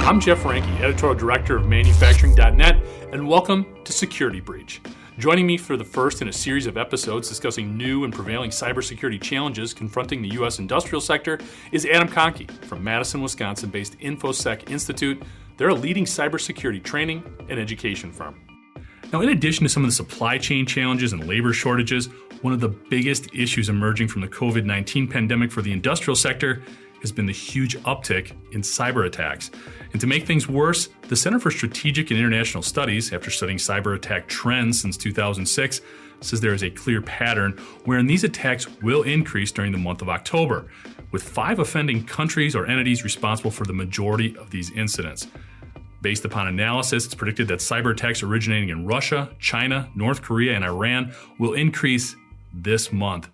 I'm Jeff Ranke, Editorial Director of Manufacturing.net, and welcome to Security Breach. Joining me for the first in a series of episodes discussing new and prevailing cybersecurity challenges confronting the U.S. industrial sector is Adam Conkey from Madison, Wisconsin-based InfoSec Institute. They're a leading cybersecurity training and education firm. Now, in addition to some of the supply chain challenges and labor shortages, one of the biggest issues emerging from the COVID-19 pandemic for the industrial sector has been the huge uptick in cyberattacks. And to make things worse, the Center for Strategic and International Studies, after studying cyberattack trends since 2006, says there is a clear pattern wherein these attacks will increase during the month of October, with 5 offending countries or entities responsible for the majority of these incidents. Based upon analysis, it's predicted that cyberattacks originating in Russia, China, North Korea, and Iran will increase this month.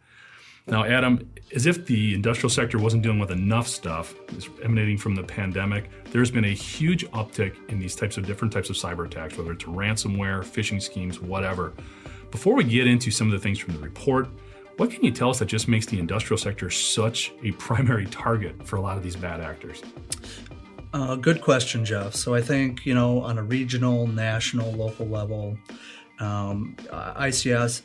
Now, Adam, as if the industrial sector wasn't dealing with enough stuff emanating from the pandemic, there's been a huge uptick in these different types of cyber attacks, whether it's ransomware, phishing schemes, whatever. Before we get into some of the things from the report, what can you tell us that just makes the industrial sector such a primary target for a lot of these bad actors? Good question, Jeff. So I think, on a regional, national, local level, ICS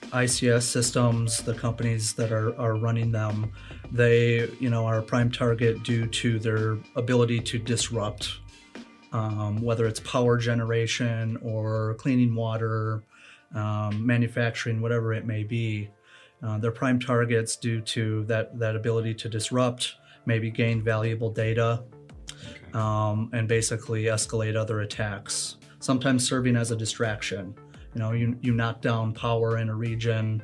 systems, the companies that are running them, they, are a prime target due to their ability to disrupt, whether it's power generation or cleaning water, manufacturing, whatever it may be. They're prime targets due to that ability to disrupt, maybe gain valuable data, and basically escalate other attacks, sometimes serving as a distraction. You knock down power in a region,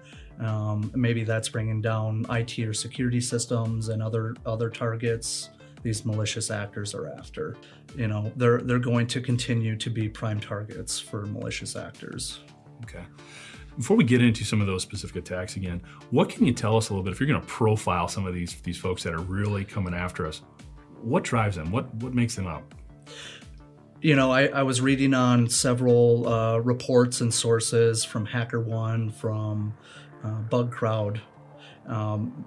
maybe that's bringing down IT or security systems and other targets these malicious actors are after. They're going to continue to be prime targets for malicious actors. Okay. Before we get into some of those specific attacks again, what can you tell us a little bit, if you're going to profile some of these folks that are really coming after us, what drives them? What makes them up? I was reading on several reports and sources from HackerOne, from BugCrowd.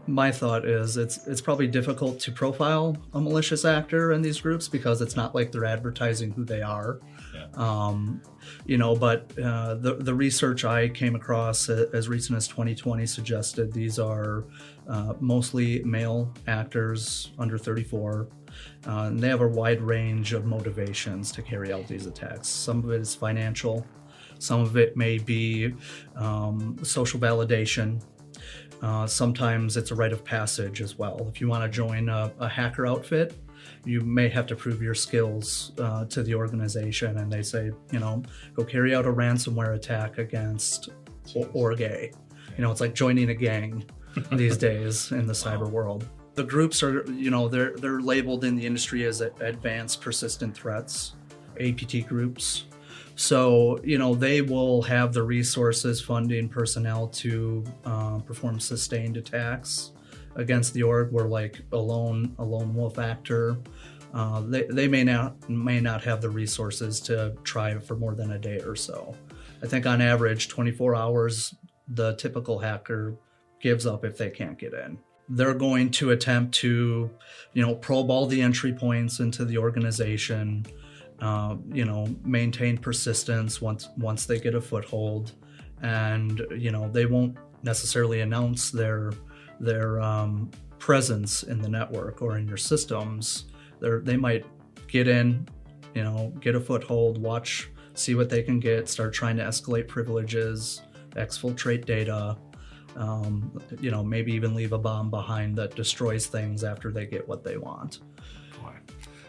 My thought is it's probably difficult to profile a malicious actor in these groups because it's not like they're advertising who they are. Yeah. But the research I came across as recent as 2020 suggested these are mostly male actors under 34. And they have a wide range of motivations to carry out these attacks. Some of it is financial. Some of it may be social validation. Sometimes it's a rite of passage as well. If you want to join a hacker outfit, you may have to prove your skills to the organization, and they say, go carry out a ransomware attack against Org-A. It's like joining a gang these days in the cyber world. The groups are, they're labeled in the industry as advanced persistent threats, APT groups. So, they will have the resources, funding, personnel to perform sustained attacks against the org. Where like a lone wolf actor, they may not have the resources to try for more than a day or so. I think on average, 24 hours, the typical hacker gives up if they can't get in. They're going to attempt to, probe all the entry points into the organization, maintain persistence once they get a foothold, and they won't necessarily announce their presence in the network or in your systems. They might get in, get a foothold, watch, see what they can get, start trying to escalate privileges, exfiltrate data. Maybe even leave a bomb behind that destroys things after they get what they want. Boy,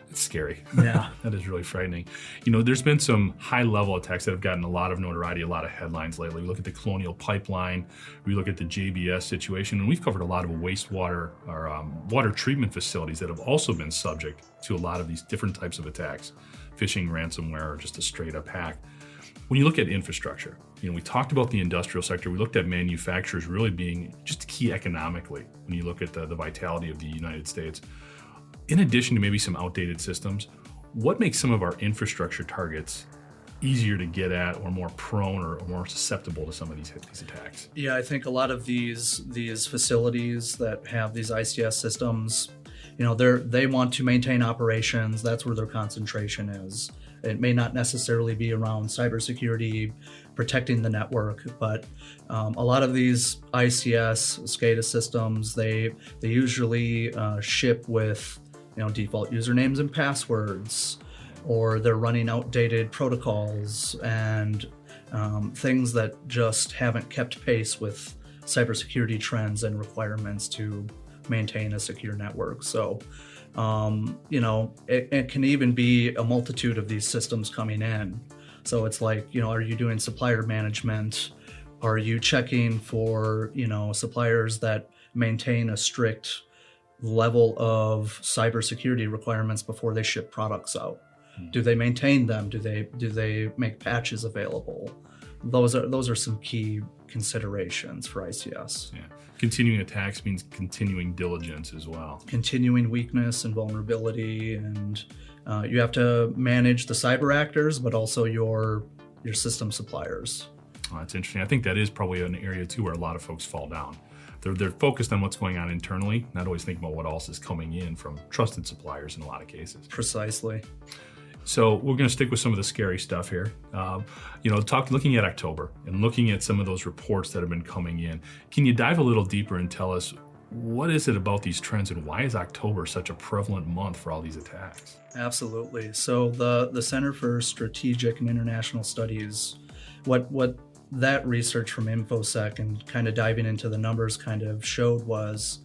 it's scary. Yeah. That is really frightening. There's been some high-level attacks that have gotten a lot of notoriety, a lot of headlines lately. We look at the Colonial Pipeline, we look at the JBS situation, and we've covered a lot of wastewater or water treatment facilities that have also been subject to a lot of these different types of attacks, phishing, ransomware, or just a straight-up hack. When you look at infrastructure, we talked about the industrial sector. We looked at manufacturers really being just key economically when you look at the vitality of the United States. In addition to maybe some outdated systems, what makes some of our infrastructure targets easier to get at or more prone or more susceptible to some of these attacks? Yeah, I think a lot of these facilities that have these ICS systems, they want to maintain operations. That's where their concentration is. It may not necessarily be around cybersecurity, protecting the network, but a lot of these ICS, SCADA systems, they usually ship with default usernames and passwords, or they're running outdated protocols and things that just haven't kept pace with cybersecurity trends and requirements to maintain a secure network. So, it can even be a multitude of these systems coming in. So it's like, are you doing supplier management? Are you checking for, suppliers that maintain a strict level of cybersecurity requirements before they ship products out? Do they maintain them? Do they make patches available? Those are some key considerations for ICS. Yeah. Continuing attacks means continuing diligence as well. Continuing weakness and vulnerability, and you have to manage the cyber actors, but also your system suppliers. Oh, that's interesting. I think that is probably an area too where a lot of folks fall down. They're focused on what's going on internally, not always thinking about what else is coming in from trusted suppliers in a lot of cases. Precisely. So we're going to stick with some of the scary stuff here. Looking at October and looking at some of those reports that have been coming in. Can you dive a little deeper and tell us what is it about these trends and why is October such a prevalent month for all these attacks? Absolutely. So the Center for Strategic and International Studies, what that research from InfoSec and kind of diving into the numbers kind of showed was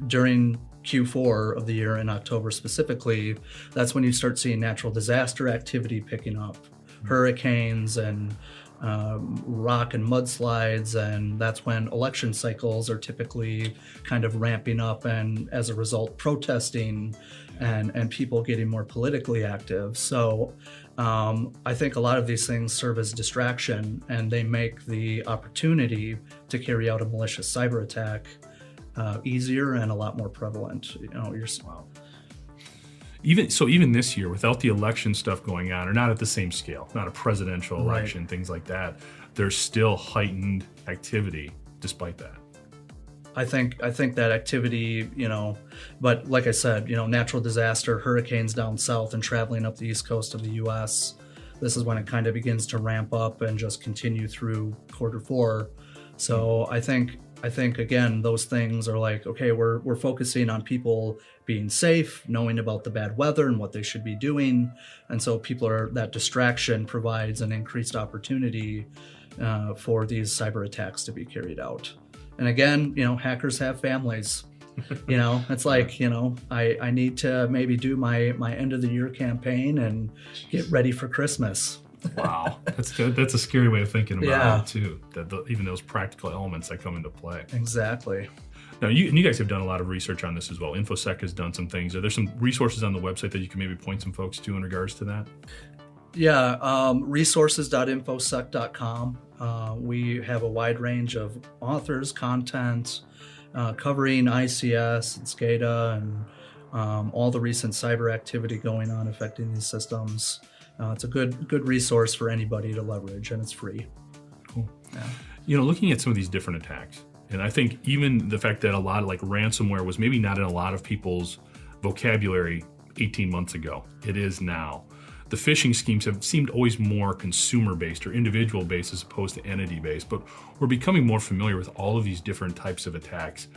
during Q4 of the year in October specifically, that's when you start seeing natural disaster activity picking up, hurricanes and rock and mudslides, and that's when election cycles are typically kind of ramping up, and as a result protesting and people getting more politically active. So I think a lot of these things serve as distraction, and they make the opportunity to carry out a malicious cyber attack easier and a lot more prevalent. Wow. Even this year, without the election stuff going on, or not at the same scale, not a presidential election, right, things like that, there's still heightened activity despite that. I think that activity, but like I said, natural disaster, hurricanes down south and traveling up the east coast of the U.S., this is when it kind of begins to ramp up and just continue through Q4. So I think again, those things are like, okay, we're focusing on people being safe, knowing about the bad weather and what they should be doing, and so that distraction provides an increased opportunity for these cyber attacks to be carried out. And again, hackers have families. It's like, I need to maybe do my end of the year campaign and get ready for Christmas. Wow, that's a scary way of thinking about it too. Even those practical elements that come into play. Exactly. Now, you guys have done a lot of research on this as well. InfoSec has done some things. Are there some resources on the website that you can maybe point some folks to in regards to that? Yeah, resources.infosec.com. We have a wide range of authors, content covering ICS and SCADA and all the recent cyber activity going on affecting these systems. It's a good resource for anybody to leverage, and it's free. Cool. Yeah. Looking at some of these different attacks, and I think even the fact that a lot of like ransomware was maybe not in a lot of people's vocabulary 18 months ago, it is now. The phishing schemes have seemed always more consumer-based or individual-based as opposed to entity-based, but we're becoming more familiar with all of these different types of attacks.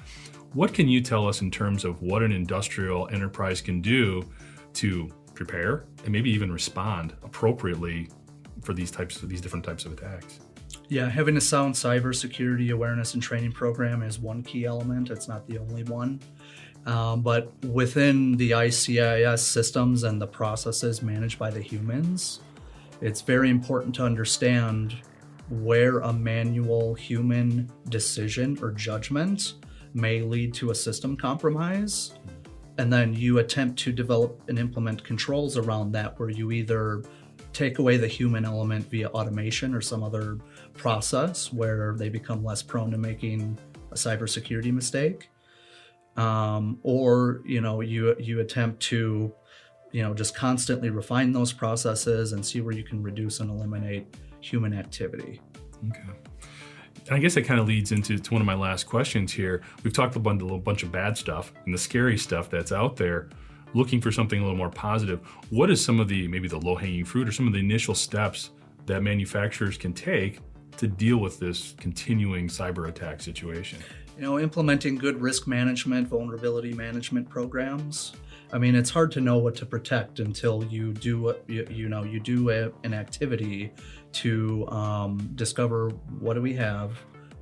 What can you tell us in terms of what an industrial enterprise can do to prepare and maybe even respond appropriately for these different types of attacks? Yeah, having a sound cybersecurity awareness and training program is one key element. It's not the only one. But within the ICIS systems and the processes managed by the humans, it's very important to understand where a manual human decision or judgment may lead to a system compromise. And then you attempt to develop and implement controls around that, where you either take away the human element via automation or some other process where they become less prone to making a cybersecurity mistake. Or you attempt to just constantly refine those processes and see where you can reduce and eliminate human activity. Okay. And I guess that kind of leads into one of my last questions here. We've talked about a bunch of bad stuff and the scary stuff that's out there, looking for something a little more positive. What is some of maybe the low-hanging fruit or some of the initial steps that manufacturers can take to deal with this continuing cyber attack situation? Implementing good risk management, vulnerability management programs. I mean, it's hard to know what to protect until you do an activity to discover what do we have,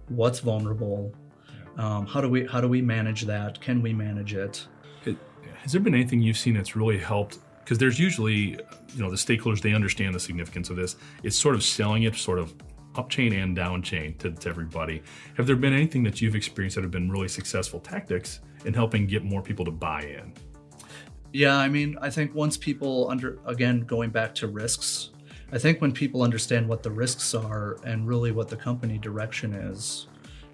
what's vulnerable, how do we manage that, can we manage it? Has there been anything you've seen that's really helped? Because there's usually, the stakeholders, they understand the significance of this. It's sort of selling it sort of up chain and down chain to everybody. Have there been anything that you've experienced that have been really successful tactics in helping get more people to buy in? Yeah, I mean, I think once people again, going back to risks, I think when people understand what the risks are and really what the company direction is,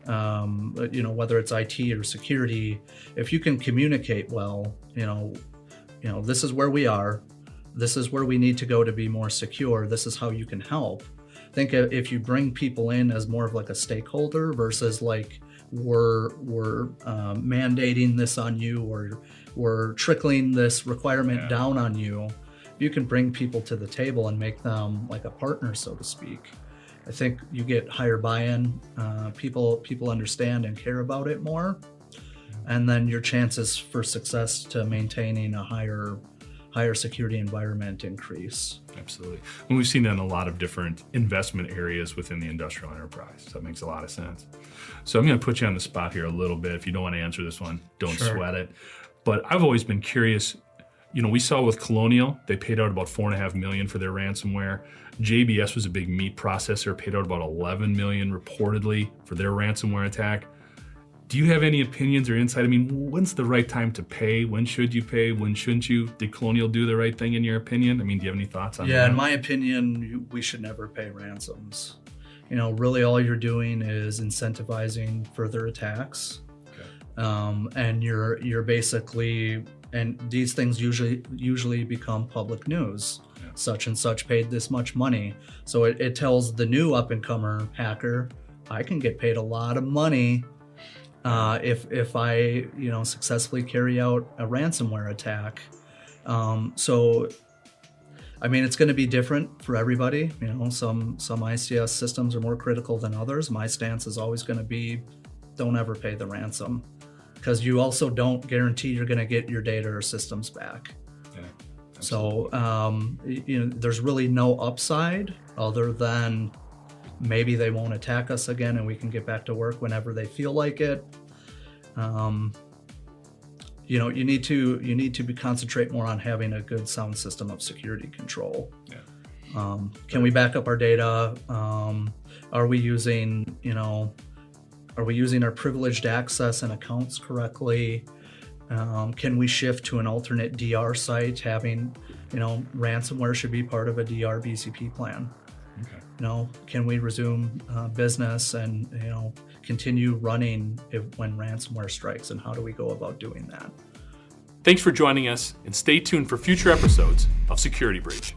whether it's IT or security, if you can communicate well, this is where we are, this is where we need to go to be more secure, this is how you can help. I think if you bring people in as more of like a stakeholder versus like we're mandating this on you or we're trickling this requirement down on you, you can bring people to the table and make them like a partner, so to speak. I think you get higher buy-in, people understand and care about it more, and then your chances for success to maintaining a higher security environment increase. Absolutely. And we've seen that in a lot of different investment areas within the industrial enterprise. That makes a lot of sense. So I'm going to put you on the spot here a little bit. If you don't want to answer this one, don't sweat it. But I've always been curious. We saw with Colonial, they paid out about $4.5 million for their ransomware. JBS was a big meat processor, paid out about $11 million reportedly for their ransomware attack. Do you have any opinions or insight? I mean, when's the right time to pay? When should you pay? When shouldn't you? Did Colonial do the right thing in your opinion? I mean, do you have any thoughts on that? Yeah, in my opinion, we should never pay ransoms. Really all you're doing is incentivizing further attacks. Okay. And you're basically, and these things usually become public news. Yeah. Such and such paid this much money. So it tells the new up-and-comer hacker, I can get paid a lot of money if I successfully carry out a ransomware attack. So I mean, it's going to be different for everybody. Some ICS systems are more critical than others. My stance is always going to be, don't ever pay the ransom, because you also don't guarantee you're going to get your data or systems back. Yeah, so there's really no upside other than maybe they won't attack us again and we can get back to work whenever they feel like it. You need to concentrate more on having a good sound system of security control. Yeah. Can we back up our data? Are we using our privileged access and accounts correctly? Can we shift to an alternate DR site? Having, ransomware should be part of a DR BCP plan. Okay. Can we resume business and continue running when ransomware strikes, and how do we go about doing that? Thanks for joining us, and stay tuned for future episodes of Security Breach.